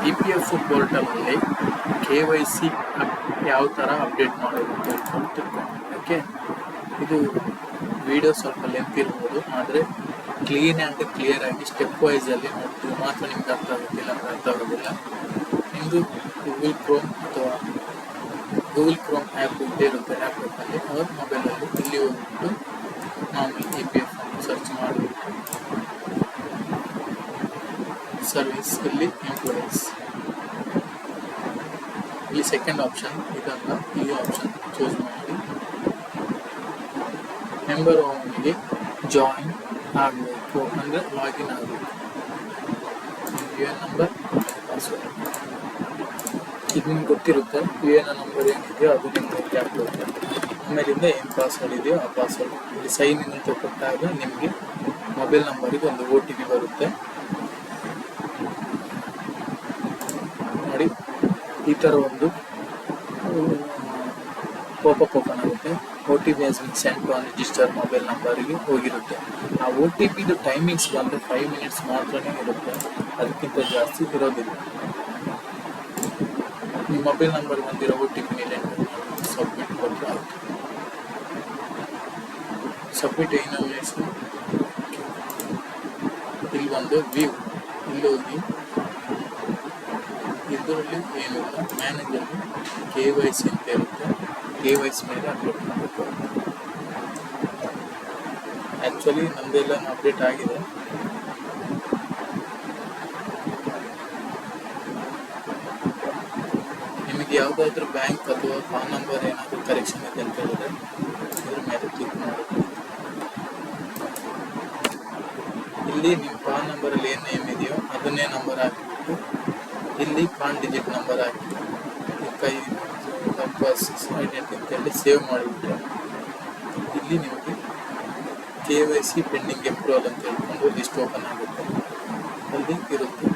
E P F ಪೋರ್ಟಲಲ್ಲಿ KYC ಯಾವ ಥರ update ಮಾಡೋದು ಅಂತ ತಿಳ್ಕೊಂಡು ಓಕೆ. ಇದು ವಿಡಿಯೋ ಸ್ವಲ್ಪ ಲೆಂತ್ ಇರ್ಬೋದು, ಆದರೆ ಕ್ಲಿಯರ್ ಆಗಿ ಸ್ಟೆಪ್ ವೈಸಲ್ಲಿ ನೋಡ್ತೀವಿ ಮಾತ್ರ ನಿಮ್ಗೆ ಅರ್ಥ ಆಗೋದಿಲ್ಲ ಅಂದರೆ ಅರ್ಥ ಆಗೋದಿಲ್ಲ. ನಿಮ್ಮದು ಗೂಗಲ್ ಕ್ರೋಮ್ ಅಥವಾ ಗೂಗಲ್ ಕ್ರೋಮ್ ಆ್ಯಪ್ ಇದ್ದೇ ಇರುತ್ತೆ. ಲ್ಯಾಪ್ಟಾಪಲ್ಲಿ ಅವ್ರ ಮೊಬೈಲಲ್ಲಿ ಇಲ್ಲಿ ಹೋಗ್ಬಿಟ್ಟು ಮಾಮೂಲಿ ಇ ಪಿ ಎಫ್ ಅನ್ನು ಸರ್ಚ್ ಮಾಡಿಬಿಟ್ಟು ಸರ್ವಿಸ್ ಇಲ್ಲಿ ಎಂಪ್ಲಾಯೀಸ್ ಇಲ್ಲಿ ಸೆಕೆಂಡ್ ಆಪ್ಷನ್ ಇದಲ್ಲ, ಈ ಆಪ್ಷನ್ ಚೂಸ್ ಮಾಡಿ ಮೆಂಬರ್ ಅವನಿಗೆ ಜಾಯಿನ್ ಆಗಬೇಕು ಅಂದರೆ ಲಾಗಿನ್ ಆಗಬೇಕು. ಯು ಎನ್ ನಂಬರ್, ಪಾಸ್ವರ್ಡ್ ಇದು ನಿಮ್ಗೆ ಗೊತ್ತಿರುತ್ತೆ. ಯು ಎನ್ ನಂಬರ್ ಏನಿದೆಯೋ ಅದು ನಿಮ್ಗೆ ಹಾಕ್ಬೇಕು. ಆಮೇಲಿಂದ ಏನು ಪಾಸ್ವರ್ಡ್ ಇದೆಯೋ ಆ ಪಾಸ್ವರ್ಡ್ ಇಲ್ಲಿ ಸೈನ್ ಇನ್ ಅಂತ ಕೊಟ್ಟಾಗ ನಿಮಗೆ ಮೊಬೈಲ್ ನಂಬರಿಗೆ ಒಂದು OTP ಬರುತ್ತೆ ನೋಡಿ. ಈ ಥರ ಒಂದು ಪಾಪಪ್ ಓಪನ್ ಆಗುತ್ತೆ. OTP has been sent to register mobile ನಂಬರಿಗೆ ಹೋಗಿರುತ್ತೆ. ಆ OTPದು ಟೈಮಿಂಗ್ಸ್ ಬಂದು 5 ಮಿನಿಟ್ಸ್ ಮಾತ್ರನೇ ಇರುತ್ತೆ, ಅದಕ್ಕಿಂತ ಜಾಸ್ತಿ ಇರೋದಿಲ್ಲ. ನಿಮ್ಮ ಮೊಬೈಲ್ ನಂಬರ್ ಬಂದಿರೋ OTP ಮೇಲೆ ಸಬ್ಮಿಟ್ ಕೊಟ್ಟರೆ ಆಯಿತು. ಸಬ್ಮಿಟ್ ಇನ್ನೊಮ್ಮೆ ಇಲ್ಲಿ ಬಂದು ವ್ಯೂ ಇಲ್ಲಿ ಹೋಗಿ ಇದರಲ್ಲಿ ಏನಿಲ್ಲ ಮ್ಯಾನೇಜರ್ಗೆ KYC ಅಂತ ಇರುತ್ತೆ. KYC ಮೇಲೆ ಅಪ್ಡೇಟ್ ಮಾಡಬೇಕು. ಆ್ಯಕ್ಚುಲಿ ನಮ್ಮದೆಲ್ಲ ಅಪ್ಡೇಟ್ ಆಗಿದೆ. ನಿಮಗೆ ಯಾವುದಾದ್ರೂ ಬ್ಯಾಂಕ್ ಅಥವಾ ಪಾನ್ ನಂಬರ್ ಏನಾದರೂ ಕರೆಕ್ಷನ್ ಇದೆ ಅಂತ ಹೇಳಿದ್ರೆ ಇದ್ರ ಮೇಲೆ ಕ್ಲಿಕ್ ಮಾಡಬೇಕು. ಇಲ್ಲಿ ನಿಮ್ಮ ಪಾನ್ ನಂಬರಲ್ಲಿ ಏನು ನೇಮ್ ಇದೆಯೋ ಅದನ್ನೇ ನಂಬರ್ ಹಾಕಿಬಿಟ್ಟು ಇಲ್ಲಿ ಪಾನ್ ಡಿಜಿಟ್ ನಂಬರ್ ಹಾಕಿ ಕೈ ಐಡೆಂಟಿ ಅಂತೇಳಿ ಸೇವ್ ಮಾಡಿಬಿಟ್ರೆ ಇಲ್ಲಿ ನಿಮಗೆ KYC ಪೆಂಡಿಂಗ್ ಅಪ್ರೂವಲ್ ಅಂತ ಹೇಳ್ಕೊಂಡು ಲಿಸ್ಟ್ ಓಪನ್ ಆಗುತ್ತೆ. ಅಲ್ಲಿ ಇರುತ್ತೆ.